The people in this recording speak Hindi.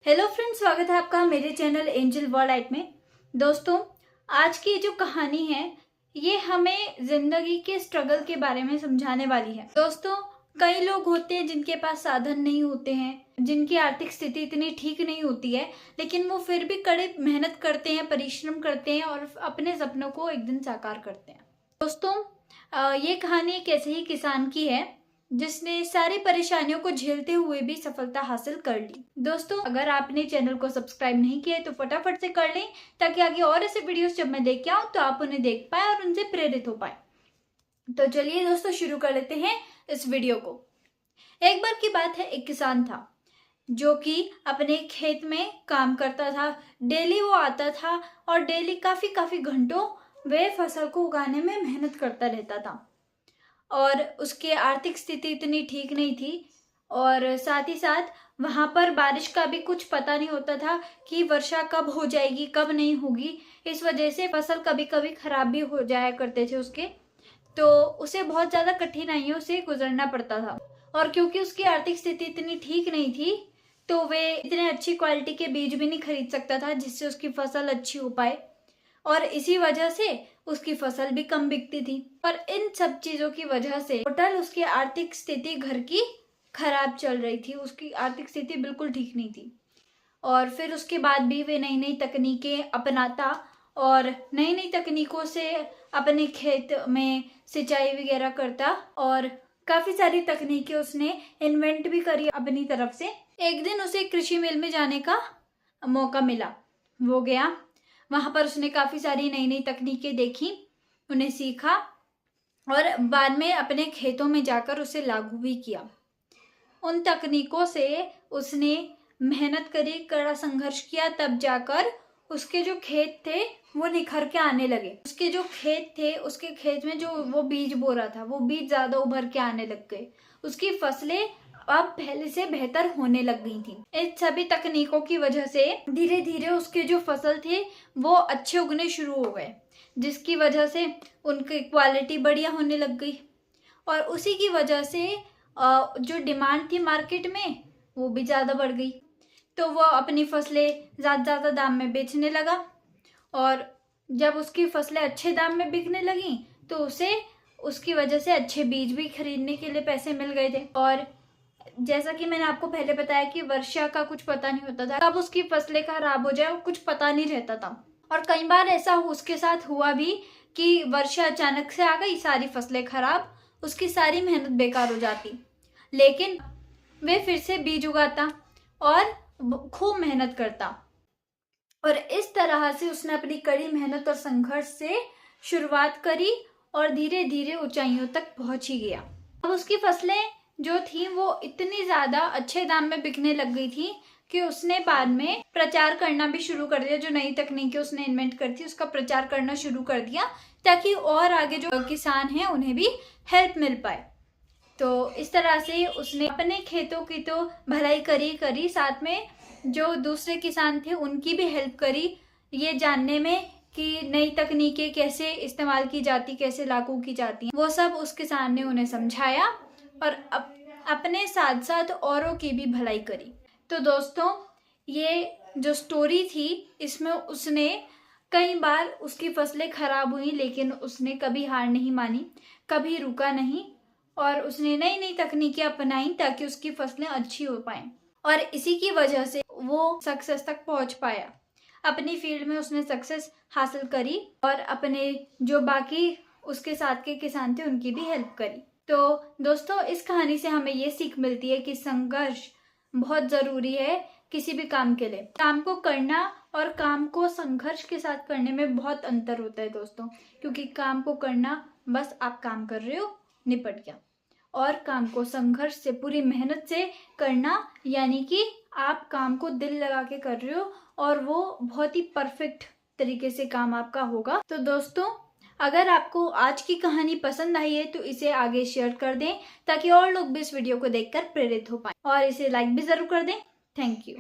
हेलो फ्रेंड्स, स्वागत है आपका मेरे चैनल एंजल वर्ल्ड में। दोस्तों, आज की जो कहानी है ये हमें जिंदगी के स्ट्रगल के बारे में समझाने वाली है। दोस्तों, कई लोग होते हैं जिनके पास साधन नहीं होते हैं, जिनकी आर्थिक स्थिति इतनी ठीक नहीं होती है, लेकिन वो फिर भी कड़े मेहनत करते हैं, परिश्रम करते हैं और अपने सपनों को एक दिन साकार करते हैं। दोस्तों, ये कहानी एक ऐसे ही किसान की है जिसने सारी परेशानियों को झेलते हुए भी सफलता हासिल कर ली। दोस्तों, अगर आपने चैनल को सब्सक्राइब नहीं किया है तो फटाफट से कर लें, ताकि आगे और ऐसे वीडियोस जब मैं लेके आऊं तो आप उन्हें देख पाए और उनसे प्रेरित हो पाए। तो चलिए दोस्तों, शुरू कर लेते हैं इस वीडियो को। एक बार की बात है, एक किसान था जो कि अपने खेत में काम करता था। डेली वो आता था और डेली काफी घंटों वे फसल को उगाने में मेहनत करता रहता था। और उसकी आर्थिक स्थिति इतनी ठीक नहीं थी और साथ ही साथ वहां पर बारिश का भी कुछ पता नहीं होता था कि वर्षा कब हो जाएगी कब नहीं होगी। इस वजह से फसल कभी कभी खराब भी हो जाया करते थे उसके, तो उसे बहुत ज्यादा कठिनाइयों से गुजरना पड़ता था। और क्योंकि उसकी आर्थिक स्थिति इतनी ठीक नहीं थी तो वे इतने अच्छी क्वालिटी के बीज भी नहीं खरीद सकता था जिससे उसकी फसल अच्छी हो पाए, और इसी वजह से उसकी फसल भी कम बिकती थी। और इन सब चीजों की वजह से टोटल उसकी आर्थिक स्थिति घर की खराब चल रही थी। उसकी आर्थिक स्थिति बिल्कुल ठीक नहीं थी। और फिर उसके बाद भी वे नई नई तकनीकें अपनाता और नई नई तकनीकों से अपने खेत में सिंचाई वगैरह करता, और काफी सारी तकनीकें उसने इन्वेंट भी करी अपनी तरफ से। एक दिन उसे कृषि मेल में जाने का मौका मिला। वो गया, वहां पर उसने काफी सारी नई नई तकनीकें देखी, उन्हें सीखा और बाद में अपने खेतों में जाकर उसे लागू भी किया। उन तकनीकों से उसने मेहनत करी, कड़ा संघर्ष किया, तब जाकर उसके जो खेत थे वो निखर के आने लगे। उसके जो खेत थे, उसके खेत में जो वो बीज बो रहा था वो बीज ज्यादा उभर के आने लग गए। उसकी फसलें अब पहले से बेहतर होने लग गई थी। इन सभी तकनीकों की वजह से धीरे धीरे उसके जो फसल थे वो अच्छे उगने शुरू हो गए, जिसकी वजह से उनकी क्वालिटी बढ़िया होने लग गई। और उसी की वजह से जो डिमांड थी मार्केट में वो भी ज़्यादा बढ़ गई। तो वो अपनी फसलें ज़्यादा दाम में बेचने लगा, और जब उसकी फसलें अच्छे दाम में बिकने लगी तो उसे उसकी वजह से अच्छे बीज भी खरीदने के लिए पैसे मिल गए थे। और जैसा कि मैंने आपको पहले बताया कि वर्षा का कुछ पता नहीं होता था, कब उसकी फसलें खराब हो जाए कुछ पता नहीं रहता था। और कई बार ऐसा उसके साथ हुआ भी कि वर्षा अचानक से आ गई, सारी फसलें खराब, उसकी सारी मेहनत बेकार हो जाती। लेकिन वे फिर से बीज उगाता और खूब मेहनत करता, और इस तरह से उसने अपनी कड़ी मेहनत और संघर्ष से शुरुआत करी और धीरे धीरे ऊंचाइयों तक पहुंच ही गया। अब उसकी फसलें जो थी वो इतनी ज्यादा अच्छे दाम में बिकने लग गई थी कि उसने बाद में प्रचार करना भी शुरू कर दिया। जो नई तकनीकें उसने इन्वेंट करी थी उसका प्रचार करना शुरू कर दिया, ताकि और आगे जो किसान हैं उन्हें भी हेल्प मिल पाए। तो इस तरह से उसने अपने खेतों की तो भलाई करी, साथ में जो दूसरे किसान थे उनकी भी हेल्प करी, ये जानने में कि नई तकनीकें कैसे इस्तेमाल की जाती, कैसे लागू की जाती, वो सब उस किसान ने उन्हें समझाया और अपने साथ साथ औरों की भी भलाई करी। तो दोस्तों, ये जो स्टोरी थी इसमें उसने कई बार उसकी फसलें खराब हुई, लेकिन उसने कभी हार नहीं मानी, कभी रुका नहीं, और उसने नई नई तकनीकें अपनाई ताकि उसकी फसलें अच्छी हो पाएं। और इसी की वजह से वो सक्सेस तक पहुंच पाया। अपनी फील्ड में उसने सक्सेस हासिल करी और अपने जो बाकी उसके साथ के किसान थे उनकी भी हेल्प करी। तो दोस्तों, इस कहानी से हमें ये सीख मिलती है कि संघर्ष बहुत जरूरी है किसी भी काम के लिए। काम को करना और काम को संघर्ष के साथ करने में बहुत अंतर होता है दोस्तों, क्योंकि काम को करना बस आप काम कर रहे हो, निपट गया, और काम को संघर्ष से पूरी मेहनत से करना यानी कि आप काम को दिल लगा के कर रहे हो और वो बहुत ही परफेक्ट तरीके से काम आपका होगा। तो दोस्तों, अगर आपको आज की कहानी पसंद आई है तो इसे आगे शेयर कर दें, ताकि और लोग भी इस वीडियो को देखकर प्रेरित हो पाए, और इसे लाइक भी जरूर कर दें। Thank you.